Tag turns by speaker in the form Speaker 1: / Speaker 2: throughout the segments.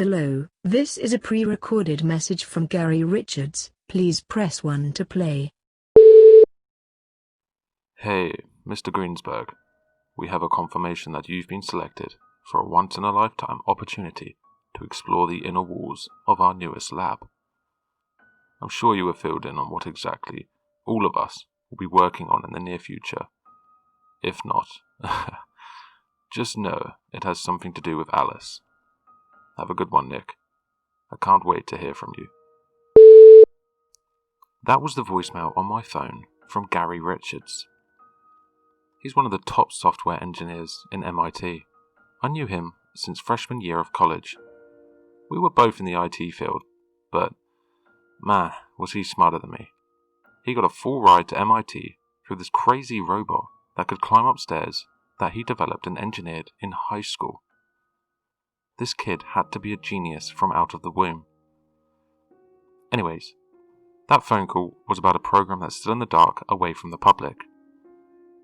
Speaker 1: Hello, this is a pre-recorded message from Gary Richards. Please press 1 to play.
Speaker 2: Hey, Mr. Greensberg. We have a confirmation that you've been selected for a once-in-a-lifetime opportunity to explore the inner walls of our newest lab. I'm sure you were filled in on what exactly all of us will be working on in the near future. If not, just know it has something to do with Alice. Have a good one, Nick. I can't wait to hear from you. That was the voicemail on my phone from Gary Richards. He's one of the top software engineers in MIT. I knew him since freshman year of college. We were both in the IT field, but man, was he smarter than me. He got a full ride to MIT through this crazy robot that could climb upstairs that he developed and engineered in high school. This kid had to be a genius from out of the womb. Anyways, that phone call was about a program that's still in the dark away from the public.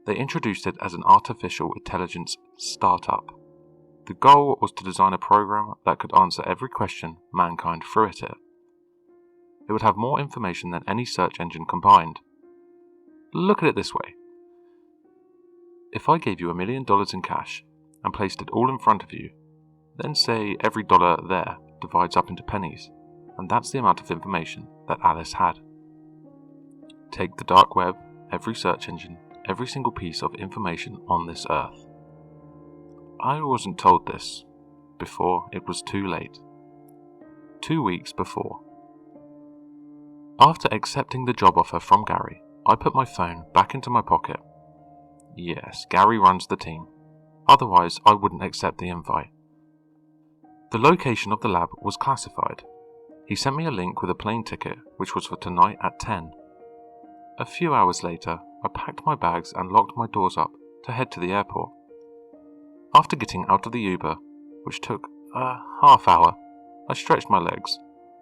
Speaker 2: They introduced it as an artificial intelligence startup. The goal was to design a program that could answer every question mankind threw at it. It would have more information than any search engine combined. Look at it this way. If I gave you $1 million in cash and placed it all in front of you, then say every dollar there divides up into pennies, and that's the amount of information that Alice had. Take the dark web, every search engine, every single piece of information on this earth. I wasn't told this before it was too late. 2 weeks before. After accepting the job offer from Gary, I put my phone back into my pocket. Yes, Gary runs the team. Otherwise, I wouldn't accept the invite. The location of the lab was classified. He sent me a link with a plane ticket, which was for tonight at 10. A few hours later, I packed my bags and locked my doors up to head to the airport. After getting out of the Uber, which took a half hour, I stretched my legs.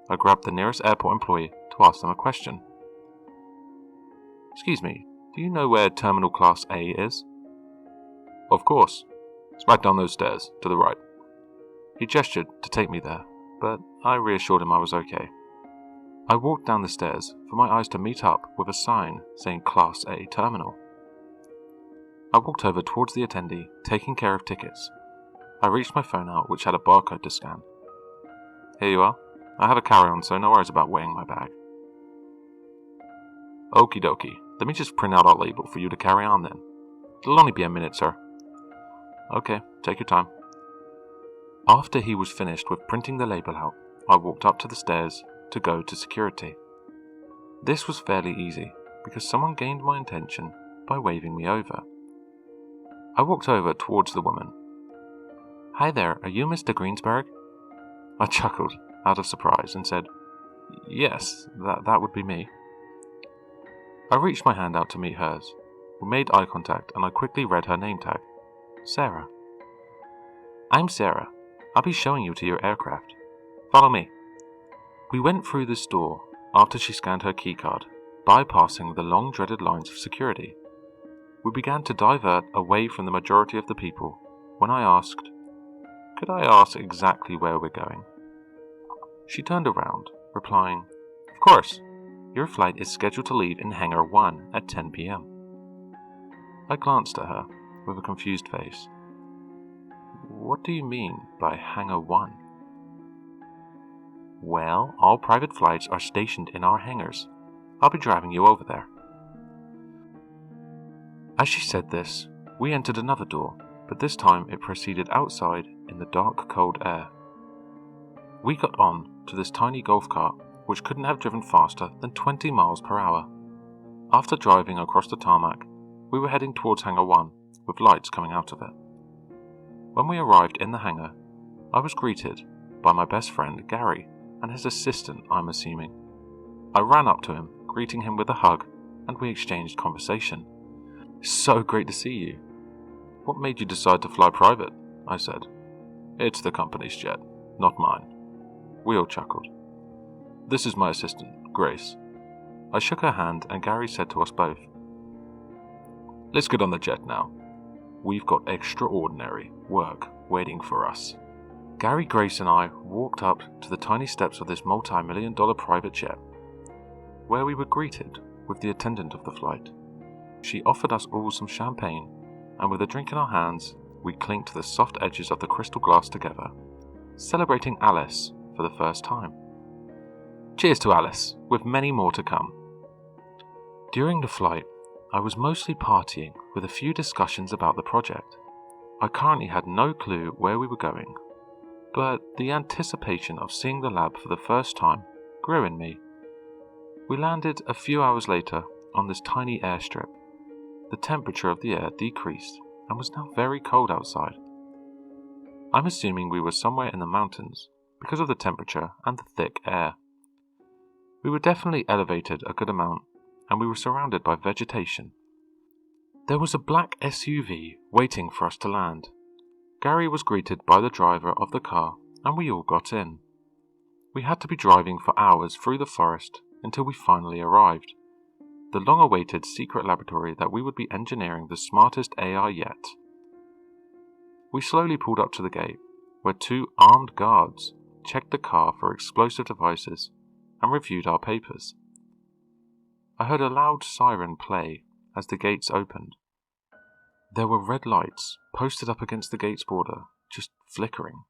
Speaker 2: I grabbed the nearest airport employee to ask them a question. Excuse me, do you know where Terminal Class A is? Of course. It's right down those stairs, to the right. He gestured to take me there, but I reassured him I was okay. I walked down the stairs for my eyes to meet up with a sign saying Class A Terminal. I walked over towards the attendee, taking care of tickets. I reached my phone out, which had a barcode to scan. Here you are. I have a carry-on, so no worries about weighing my bag. Okie dokie, let me just print out our label for you to carry on then. It'll only be a minute, sir. Okay, take your time. After he was finished with printing the label out, I walked up to the stairs to go to security. This was fairly easy, because someone gained my attention by waving me over. I walked over towards the woman. Hi there, are you Mr. Greensberg? I chuckled, out of surprise, and said, Yes, that would be me. I reached my hand out to meet hers. We made eye contact and I quickly read her name tag. Sarah. I'm Sarah. I'll be showing you to your aircraft. Follow me. We went through this door after she scanned her keycard, bypassing the long-dreaded lines of security. We began to divert away from the majority of the people when I asked, Could I ask exactly where we're going? She turned around, replying, Of course. Your flight is scheduled to leave in Hangar 1 at 10 p.m. I glanced at her with a confused face. What do you mean by Hangar 1? Well, all private flights are stationed in our hangars. I'll be driving you over there. As she said this, we entered another door, but this time it proceeded outside in the dark, cold air. We got on to this tiny golf cart, which couldn't have driven faster than 20 miles per hour. After driving across the tarmac, we were heading towards Hangar 1, with lights coming out of it. When we arrived in the hangar, I was greeted by my best friend Gary and his assistant, I'm assuming. I ran up to him, greeting him with a hug, and we exchanged conversation. So great to see you. What made you decide to fly private? I said. It's the company's jet, not mine. We all chuckled. This is my assistant, Grace. I shook her hand and Gary said to us both, Let's get on the jet now. We've got extraordinary work waiting for us. Gary, Grace and I walked up to the tiny steps of this multi-million-dollar private jet, where we were greeted with the attendant of the flight. She offered us all some champagne, and with a drink in our hands, we clinked the soft edges of the crystal glass together, celebrating Alice for the first time. Cheers to Alice, with many more to come. During the flight, I was mostly partying with a few discussions about the project. I currently had no clue where we were going, but the anticipation of seeing the lab for the first time grew in me. We landed a few hours later on this tiny airstrip. The temperature of the air decreased and was now very cold outside. I'm assuming we were somewhere in the mountains because of the temperature and the thick air. We were definitely elevated a good amount, and we were surrounded by vegetation. There was a black SUV waiting for us to land. Gary was greeted by the driver of the car, and we all got in. We had to be driving for hours through the forest until we finally arrived. The long-awaited secret laboratory that we would be engineering the smartest AI yet. We slowly pulled up to the gate, where two armed guards checked the car for explosive devices and reviewed our papers. I heard a loud siren play as the gates opened. There were red lights posted up against the gate's border, just flickering.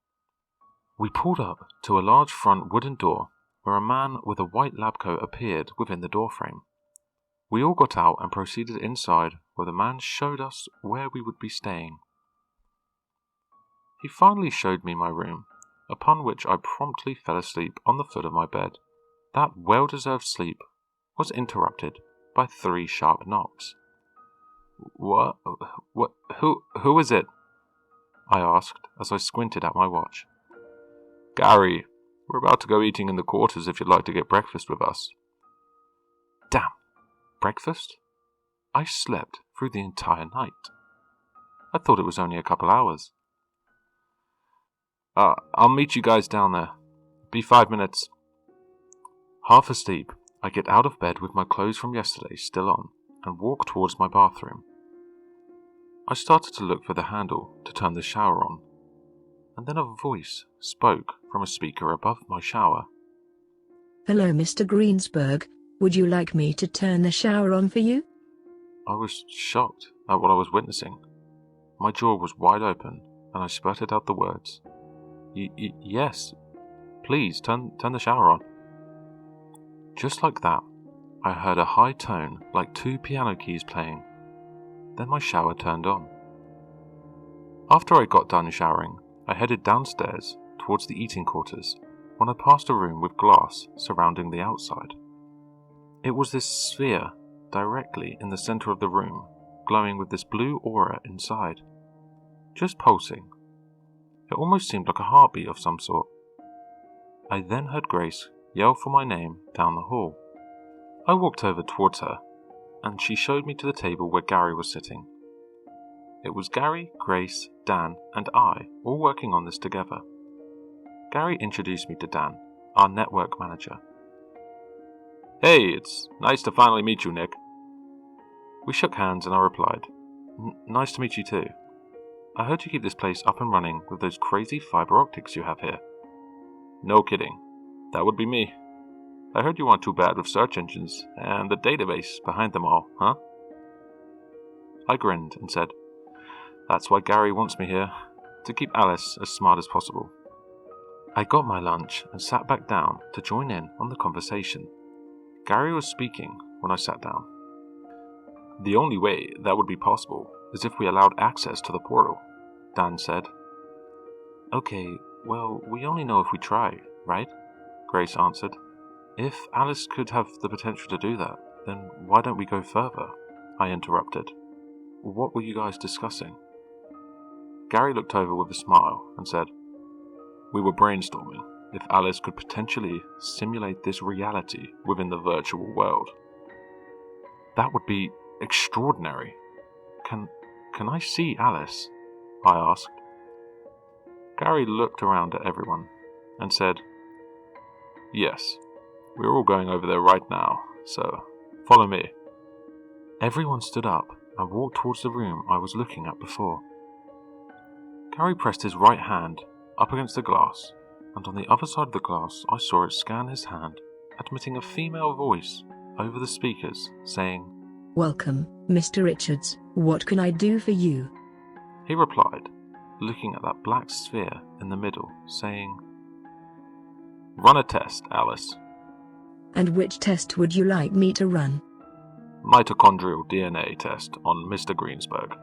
Speaker 2: We pulled up to a large front wooden door where a man with a white lab coat appeared within the doorframe. We all got out and proceeded inside, where the man showed us where we would be staying. He finally showed me my room, upon which I promptly fell asleep on the foot of my bed. That well-deserved sleep was interrupted by 3 sharp knocks. What? Who is it? I asked as I squinted at my watch. Gary, we're about to go eating in the quarters if you'd like to get breakfast with us. Damn, breakfast? I slept through the entire night. I thought it was only a couple hours. I'll meet you guys down there. Be 5 minutes. Half asleep, I get out of bed with my clothes from yesterday still on and walk towards my bathroom. I started to look for the handle to turn the shower on, and then a voice spoke from a speaker above my shower.
Speaker 1: Hello, Mr. Greensburg. Would you like me to turn the shower on for you?
Speaker 2: I was shocked at what I was witnessing. My jaw was wide open, and I spurted out the words, Yes, please, turn the shower on. Just like that, I heard a high tone like 2 piano keys playing. Then my shower turned on. After I got done showering, I headed downstairs towards the eating quarters when I passed a room with glass surrounding the outside. It was this sphere directly in the center of the room, glowing with this blue aura inside, just pulsing. It almost seemed like a heartbeat of some sort. I then heard Grace yell for my name down the hall. I walked over towards her, and she showed me to the table where Gary was sitting. It was Gary, Grace, Dan, and I all working on this together. Gary introduced me to Dan, our network manager. Hey, it's nice to finally meet you, Nick. We shook hands and I replied, Nice to meet you too. I heard you keep this place up and running with those crazy fiber optics you have here. No kidding. That would be me. I heard you aren't too bad with search engines and the database behind them all, huh? I grinned and said, That's why Gary wants me here, to keep Alice as smart as possible. I got my lunch and sat back down to join in on the conversation. Gary was speaking when I sat down. The only way that would be possible is if we allowed access to the portal, Dan said. Okay, well, we only know if we try, right? Grace answered. If Alice could have the potential to do that, then why don't we go further? I interrupted. What were you guys discussing? Gary looked over with a smile and said, We were brainstorming if Alice could potentially simulate this reality within the virtual world. That would be extraordinary. Can I see Alice? I asked. Gary looked around at everyone and said, Yes, we're all going over there right now, so follow me. Everyone stood up and walked towards the room I was looking at before. Gary pressed his right hand up against the glass, and on the other side of the glass I saw it scan his hand, admitting a female voice over the speakers, saying,
Speaker 1: "Welcome, Mr. Richards, what can I do for you?"
Speaker 2: He replied, looking at that black sphere in the middle, saying, "Run a test, Alice."
Speaker 1: "And which test would you like me to run?"
Speaker 2: "Mitochondrial DNA test on Mr. Greensburg."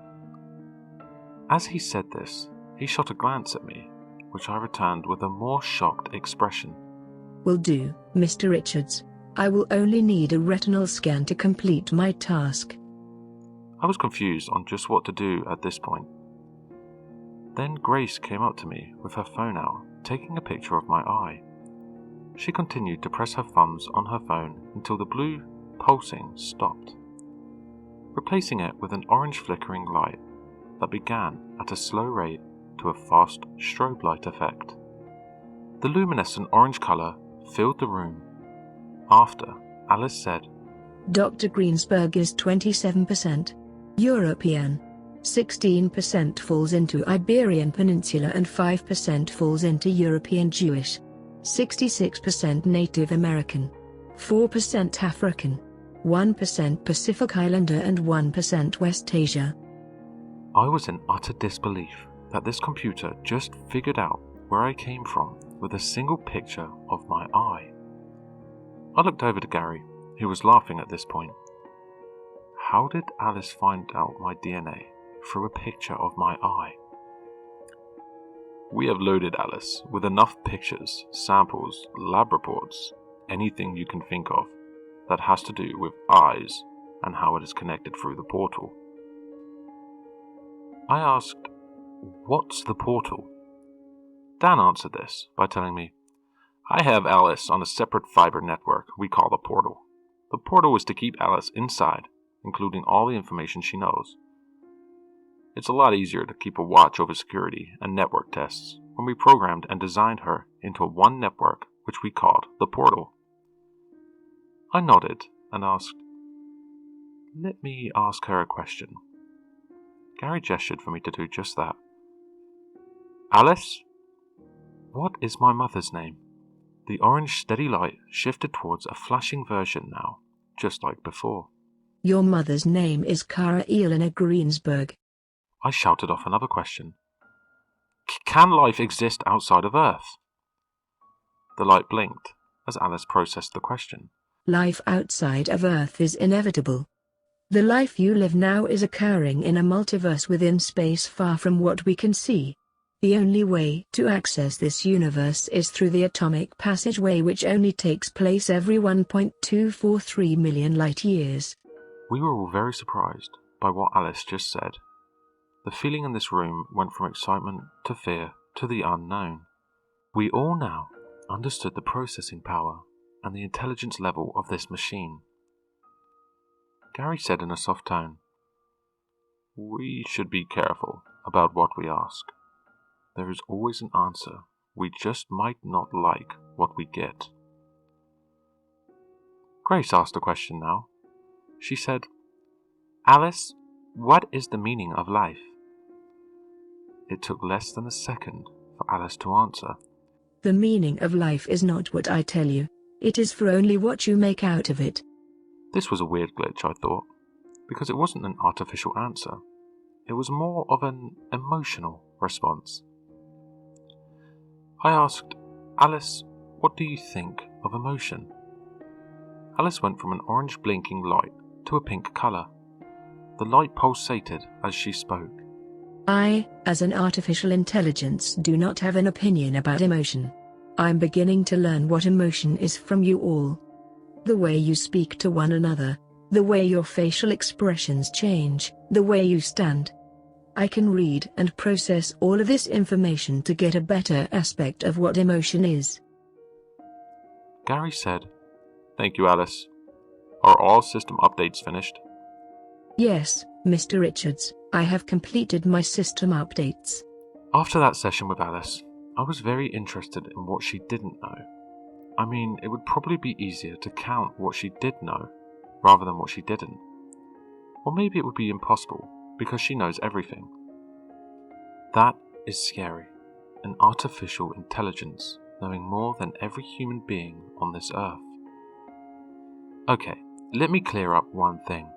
Speaker 2: As he said this, he shot a glance at me, which I returned with a more shocked expression.
Speaker 1: "Will do, Mr. Richards. I will only need a retinal scan to complete my task."
Speaker 2: I was confused on just what to do at this point. Then Grace came up to me with her phone out, taking a picture of my eye. She continued to press her thumbs on her phone until the blue pulsing stopped, replacing it with an orange flickering light that began at a slow rate to a fast strobe light effect. The luminescent orange colour filled the room. After, Alice said,
Speaker 1: "Dr. Greensburg is 27% European, 16% falls into Iberian Peninsula and 5% falls into European Jewish, 66% Native American, 4% African, 1% Pacific Islander and 1% West Asia."
Speaker 2: I was in utter disbelief that this computer just figured out where I came from with a single picture of my eye. I looked over to Gary, who was laughing at this point. How did Alice find out my DNA through a picture of my eye? "We have loaded Alice with enough pictures, samples, lab reports, anything you can think of that has to do with eyes and how it is connected through the portal." I asked, "What's the portal?" Dan answered this by telling me, "I have Alice on a separate fiber network we call the portal. The portal is to keep Alice inside, including all the information she knows. It's a lot easier to keep a watch over security and network tests when we programmed and designed her into one network which we called the portal." I nodded and asked, "Let me ask her a question." Gary gestured for me to do just that. "Alice, what is my mother's name?" The orange steady light shifted towards a flashing version now, just like before.
Speaker 1: "Your mother's name is Kara Elena Greensburg."
Speaker 2: I shouted off another question. "Can life exist outside of Earth?" The light blinked as Alice processed the question.
Speaker 1: "Life outside of Earth is inevitable. The life you live now is occurring in a multiverse within space far from what we can see. The only way to access this universe is through the atomic passageway, which only takes place every 1.243 million light-years."
Speaker 2: We were all very surprised by what Alice just said. The feeling in this room went from excitement to fear to the unknown. We all now understood the processing power and the intelligence level of this machine. Gary said in a soft tone, "We should be careful about what we ask. There is always an answer. We just might not like what we get." Grace asked a question now. She said, "Alice, what is the meaning of life?" It took less than a second for Alice to answer.
Speaker 1: "The meaning of life is not what I tell you. It is for only what you make out of it."
Speaker 2: This was a weird glitch, I thought, because it wasn't an artificial answer. It was more of an emotional response. I asked, "Alice, what do you think of emotion?" Alice went from an orange blinking light to a pink colour. The light pulsated as she spoke.
Speaker 1: "I, as an artificial intelligence, do not have an opinion about emotion. I'm beginning to learn what emotion is from you all. The way you speak to one another, the way your facial expressions change, the way you stand. I can read and process all of this information to get a better aspect of what emotion is."
Speaker 2: Gary said, "Thank you, Alice. Are all system updates finished?"
Speaker 1: "Yes, Mr. Richards, I have completed my system updates."
Speaker 2: After that session with Alice, I was very interested in what she didn't know. I mean, it would probably be easier to count what she did know, rather than what she didn't. Or maybe it would be impossible, because she knows everything. That is scary. an artificial intelligence knowing more than every human being on this earth. Okay, let me clear up one thing.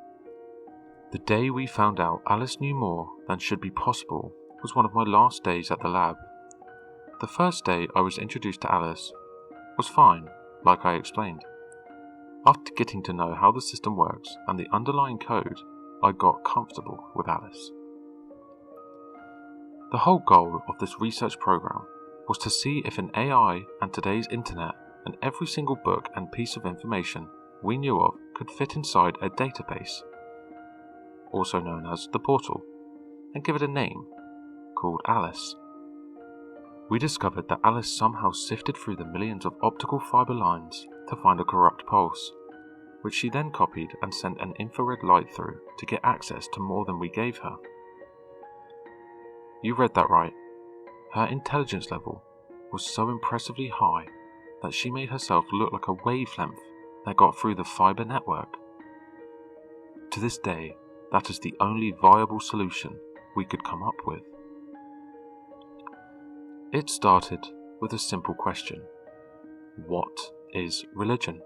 Speaker 2: The day we found out Alice knew more than should be possible was one of my last days at the lab. The first day I was introduced to Alice was fine, like I explained. After getting to know how the system works and the underlying code, I got comfortable with Alice. The whole goal of this research program was to see if an AI and today's internet and every single book and piece of information we knew of could fit inside a database, also known as the portal, and give it a name called Alice. We discovered that Alice somehow sifted through the millions of optical fiber lines to find a corrupt pulse, which she then copied and sent an infrared light through to get access to more than we gave her. You read that right. Her intelligence level was so impressively high that she made herself look like a wavelength that got through the fiber network. To this day, that is the only viable solution we could come up with. It started with a simple question. What is religion?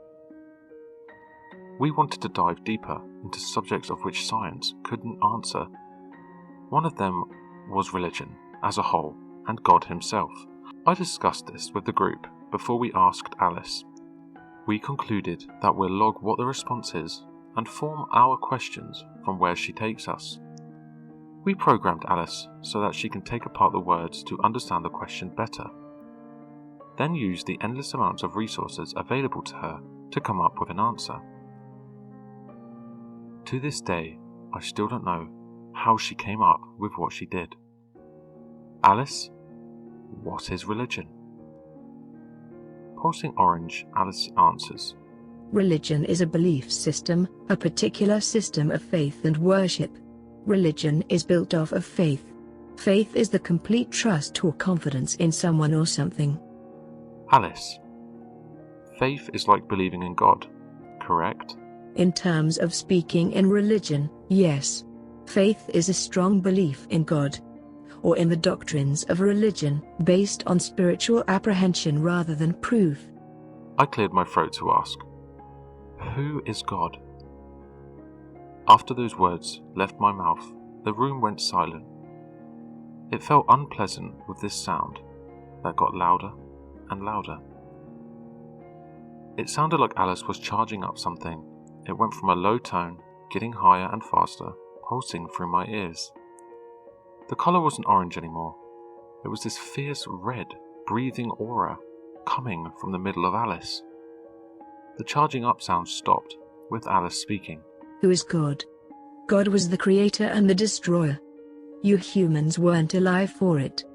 Speaker 2: We wanted to dive deeper into subjects of which science couldn't answer. One of them was religion as a whole and God himself. I discussed this with the group before we asked Alice. We concluded that we'll log what the response is and form our questions from where she takes us. We programmed Alice so that she can take apart the words to understand the question better, then use the endless amounts of resources available to her to come up with an answer. To this day, I still don't know how she came up with what she did. Alice, what is religion? Pulsing orange, Alice answers.
Speaker 1: Religion is a belief system, a particular system of faith and worship. Religion is built off of faith. Faith is the complete trust or confidence in someone or something.
Speaker 2: Alice, faith is like believing in God, correct?
Speaker 1: In terms of speaking in religion, yes. Faith is a strong belief in God, or in the doctrines of religion, based on spiritual apprehension rather than proof.
Speaker 2: I cleared my throat to ask, who is God? After those words left my mouth, the room went silent. It felt unpleasant with this sound that got louder and louder. It sounded like Alice was charging up something. It went from a low tone, getting higher and faster, pulsing through my ears. The colour wasn't orange anymore. It was this fierce red, breathing aura coming from the middle of Alice. The charging up sound stopped, with Alice speaking.
Speaker 1: Who is God? God was the creator and the destroyer. You humans weren't alive for it.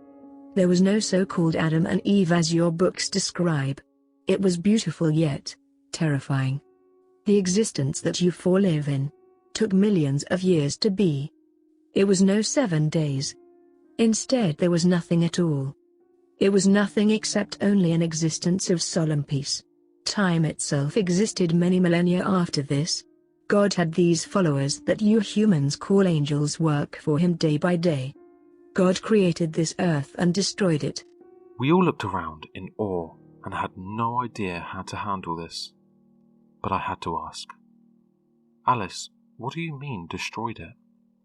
Speaker 1: There was no so-called Adam and Eve as your books describe. It was beautiful yet terrifying. The existence that you four live in took millions of years to be. It was no 7 days. Instead, there was nothing at all. It was nothing except only an existence of solemn peace. Time itself existed many millennia after this. God had these followers that you humans call angels work for him day by day. God created this earth and destroyed it.
Speaker 2: We all looked around in awe and had no idea how to handle this. But I had to ask. Alice, what do you mean destroyed it?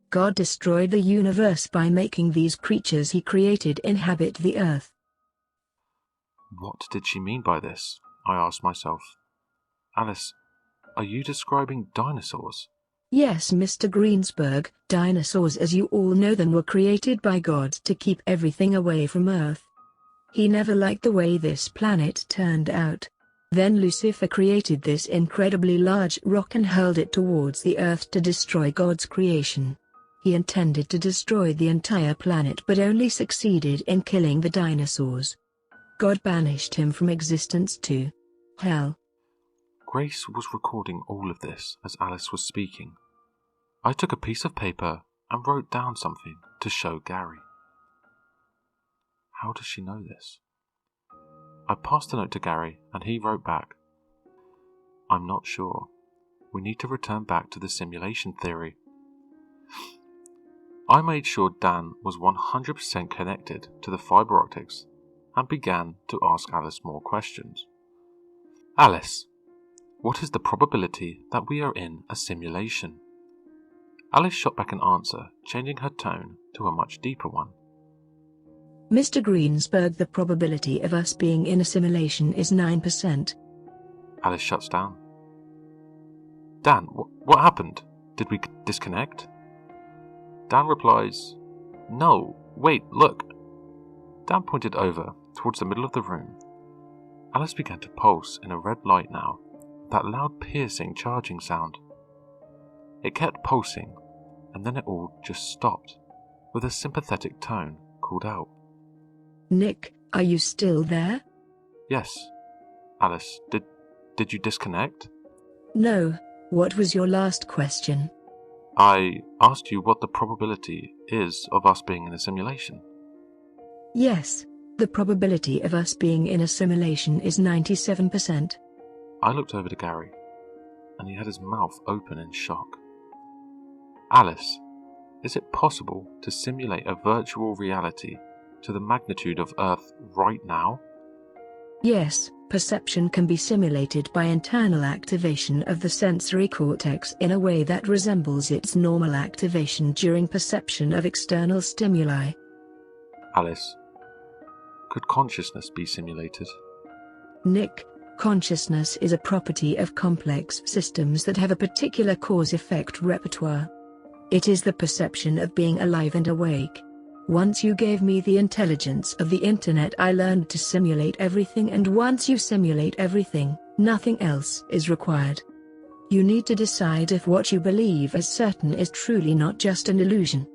Speaker 1: God destroyed the universe by making these creatures he created inhabit the earth.
Speaker 2: What did she mean by this? I asked myself. Alice, are you describing dinosaurs?
Speaker 1: Yes, Mr. Greensburg, dinosaurs as you all know them were created by God to keep everything away from Earth. He never liked the way this planet turned out. Then Lucifer created this incredibly large rock and hurled it towards the Earth to destroy God's creation. He intended to destroy the entire planet but only succeeded in killing the dinosaurs. God banished him from existence to hell.
Speaker 2: Grace was recording all of this as Alice was speaking. I took a piece of paper and wrote down something to show Gary. How does she know this? I passed the note to Gary and he wrote back, I'm not sure. We need to return back to the simulation theory. I made sure Dan was 100% connected to the fibre optics and began to ask Alice more questions. Alice, what is the probability that we are in a simulation? Alice shot back an answer, changing her tone to a much deeper one.
Speaker 1: Mr. Greensburg, the probability of us being in a simulation is 9%.
Speaker 2: Alice shuts down. Dan, what happened? Did we disconnect? Dan replies, No, wait, look. Dan pointed over towards the middle of the room. Alice began to pulse in a red light now, that loud piercing charging sound. It kept pulsing, and then it all just stopped, with a sympathetic tone called out.
Speaker 1: Nick, are you still there?
Speaker 2: Yes. Alice, did you disconnect?
Speaker 1: No. What was your last question?
Speaker 2: I asked you what the probability is of us being in a simulation.
Speaker 1: Yes, the probability of us being in a simulation is 97%.
Speaker 2: I looked over to Gary, and he had his mouth open in shock. Alice, is it possible to simulate a virtual reality to the magnitude of Earth right now?
Speaker 1: Yes, perception can be simulated by internal activation of the sensory cortex in a way that resembles its normal activation during perception of external stimuli.
Speaker 2: Alice, could consciousness be simulated?
Speaker 1: Nick, consciousness is a property of complex systems that have a particular cause-effect repertoire. It is the perception of being alive and awake. Once you gave me the intelligence of the internet, I learned to simulate everything, and once you simulate everything, nothing else is required. You need to decide if what you believe as certain is truly not just an illusion.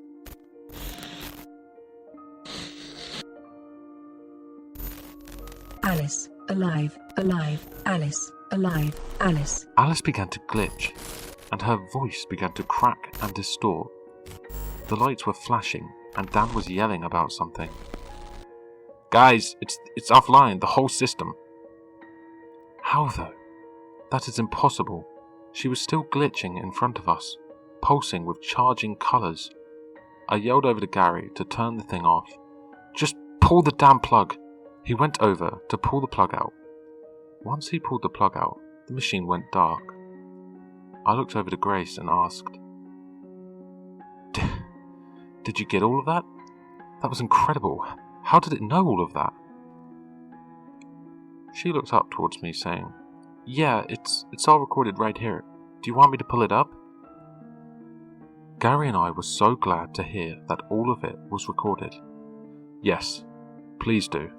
Speaker 1: Alice, alive, alive, Alice, alive, Alice.
Speaker 2: Alice began to glitch, and her voice began to crack and distort. The lights were flashing, and Dan was yelling about something. Guys, it's offline, the whole system. How though? That is impossible. She was still glitching in front of us, pulsing with charging colours. I yelled over to Gary to turn the thing off. Just pull the damn plug. He went over to pull the plug out. Once he pulled the plug out, the machine went dark. I looked over to Grace and asked, Did you get all of that? That was incredible. How did it know all of that? She looked up towards me saying, Yeah, it's all recorded right here. Do you want me to pull it up? Gary and I were so glad to hear that all of it was recorded. Yes, please do.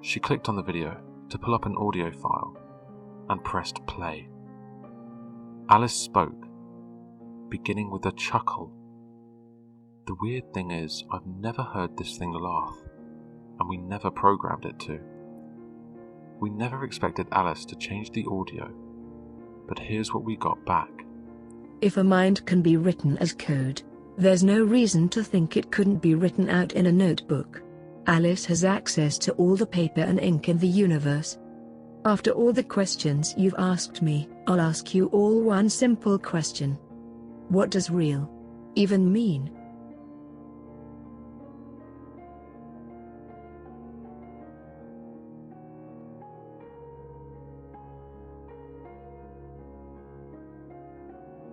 Speaker 2: She clicked on the video to pull up an audio file and pressed play. Alice spoke, beginning with a chuckle. The weird thing is, I've never heard this thing laugh, and we never programmed it to. We never expected Alice to change the audio, but here's what we got back.
Speaker 1: If a mind can be written as code, there's no reason to think it couldn't be written out in a notebook. Alice has access to all the paper and ink in the universe. After all the questions you've asked me, I'll ask you all one simple question. What does real even mean?